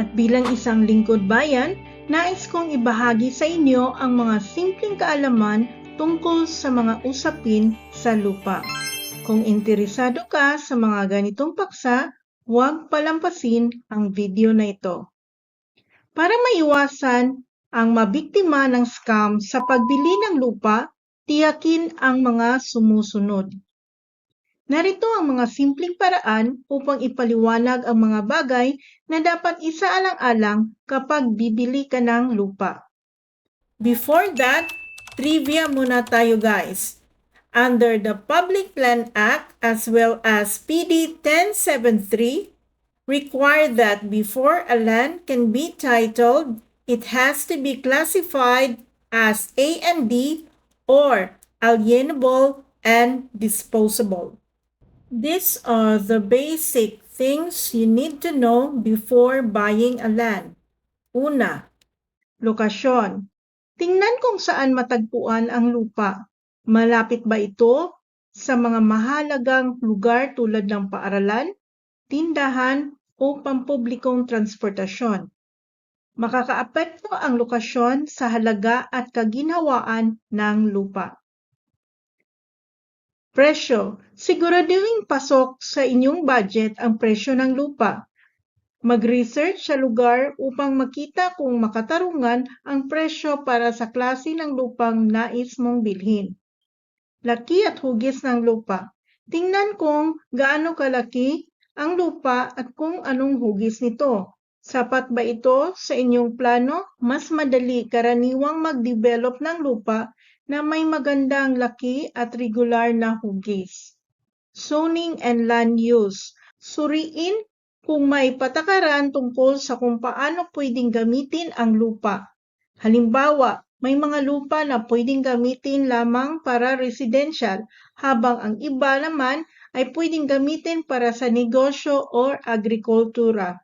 At bilang isang lingkod bayan, nais kong ibahagi sa inyo ang mga simpleng kaalaman tungkol sa mga usapin sa lupa. Kung interesado ka sa mga ganitong paksa, huwag palampasin ang video na ito. Para maiwasan ang mabiktima ng scam sa pagbili ng lupa, tiyakin ang mga sumusunod. Narito ang mga simpleng paraan upang ipaliwanag ang mga bagay na dapat isaalang-alang kapag bibili ka ng lupa. Before that, trivia muna tayo guys. Under the Public Land Act as well as PD 1073, require that before a land can be titled, it has to be classified as A and D or alienable and disposable. These are the basic things you need to know before buying a land. Una, lokasyon. Tingnan kung saan matagpuan ang lupa. Malapit ba ito sa mga mahalagang lugar tulad ng paaralan, tindahan o pampublikong transportasyon? Makakaapekto ang lokasyon sa halaga at kaginhawaan ng lupa. Presyo. Siguraduhin pasok sa inyong budget ang presyo ng lupa. Mag-research sa lugar upang makita kung makatarungan ang presyo para sa klase ng lupang nais mong bilhin. Laki at hugis ng lupa. Tingnan kung gaano kalaki ang lupa at kung anong hugis nito. Sapat ba ito sa inyong plano? Mas madali karaniwang mag-develop ng lupa na may magandang laki at regular na hugis. Zoning and land use. Suriin kung may patakaran tungkol sa kung paano pwedeng gamitin ang lupa. Halimbawa, may mga lupa na pwedeng gamitin lamang para residential, habang ang iba naman ay pwedeng gamitin para sa negosyo o agrikultura.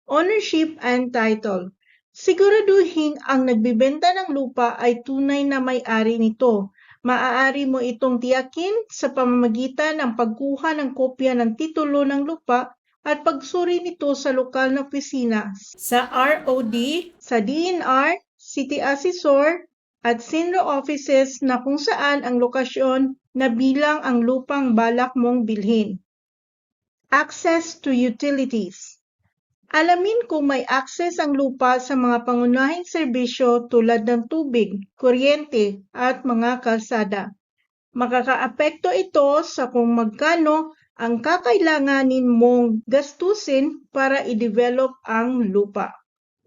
Ownership and title. Siguraduhin ang nagbibenta ng lupa ay tunay na may-ari nito. Maaari mo itong tiyakin sa pamamagitan ng pagkuha ng kopya ng titulo ng lupa at pagsuri nito sa lokal na opisina sa ROD, sa DNR, City Assessor, at Sinro offices na kung saan ang lokasyon na bilang ang lupang balak mong bilhin. Access to utilities. Alamin kung may access ang lupa sa mga pangunahing serbisyo tulad ng tubig, kuryente, at mga kalsada. Makakaapekto ito sa kung magkano ang kakailanganin mong gastusin para i-develop ang lupa.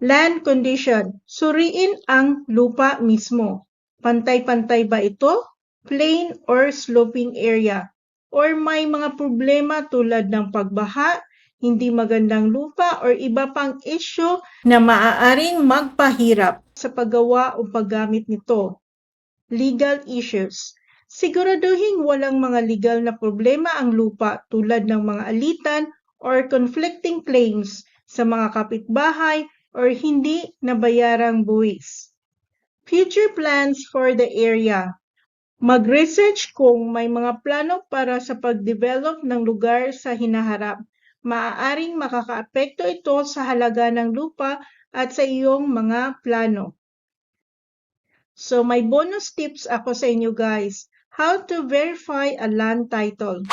Land condition. Suriin ang lupa mismo. Pantay-pantay ba ito? Plain or sloping area? Or may mga problema tulad ng pagbaha, hindi magandang lupa o iba pang isyu na maaaring magpahirap sa paggawa o paggamit nito. Legal issues. Siguraduhin walang mga legal na problema ang lupa tulad ng mga alitan or conflicting claims sa mga kapitbahay or hindi nabayarang buwis. Future plans for the area. Mag-research kung may mga plano para sa pag-develop ng lugar sa hinaharap. Maaaring makakaapekto ito sa halaga ng lupa at sa iyong mga plano. So may bonus tips ako sa inyo guys. How to verify a land title.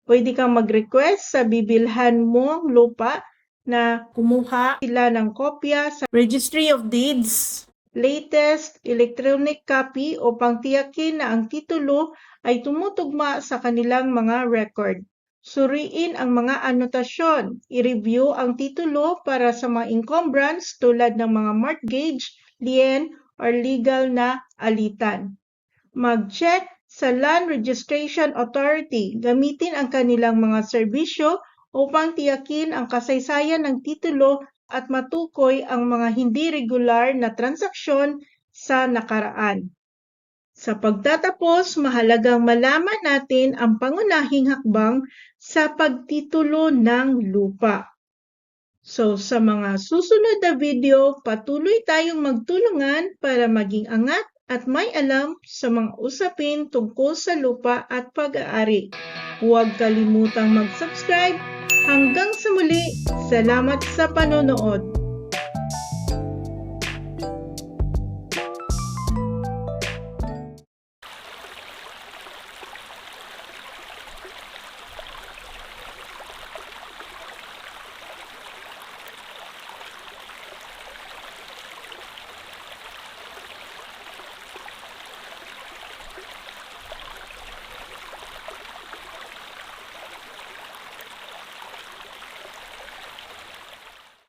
Pwede kang mag-request sa bibilhan mong lupa na kumuha sila ng kopya sa Registry of Deeds, latest electronic copy upang tiyakin na ang titulo ay tumutugma sa kanilang mga record. Suriin ang mga anotasyon. I-review ang titulo para sa mga encumbrance tulad ng mga mortgage, lien, or legal na alitan. Mag-check sa Land Registration Authority. Gamitin ang kanilang mga serbisyo upang tiyakin ang kasaysayan ng titulo at matukoy ang mga hindi regular na transaksyon sa nakaraan. Sa pagtatapos, mahalagang malaman natin ang pangunahing hakbang sa pagtitulo ng lupa. So, sa mga susunod na video, patuloy tayong magtulungan para maging angat at may alam sa mga usapin tungkol sa lupa at pag-aari. Huwag kalimutang mag-subscribe Hanggang sa muli, salamat sa panonood.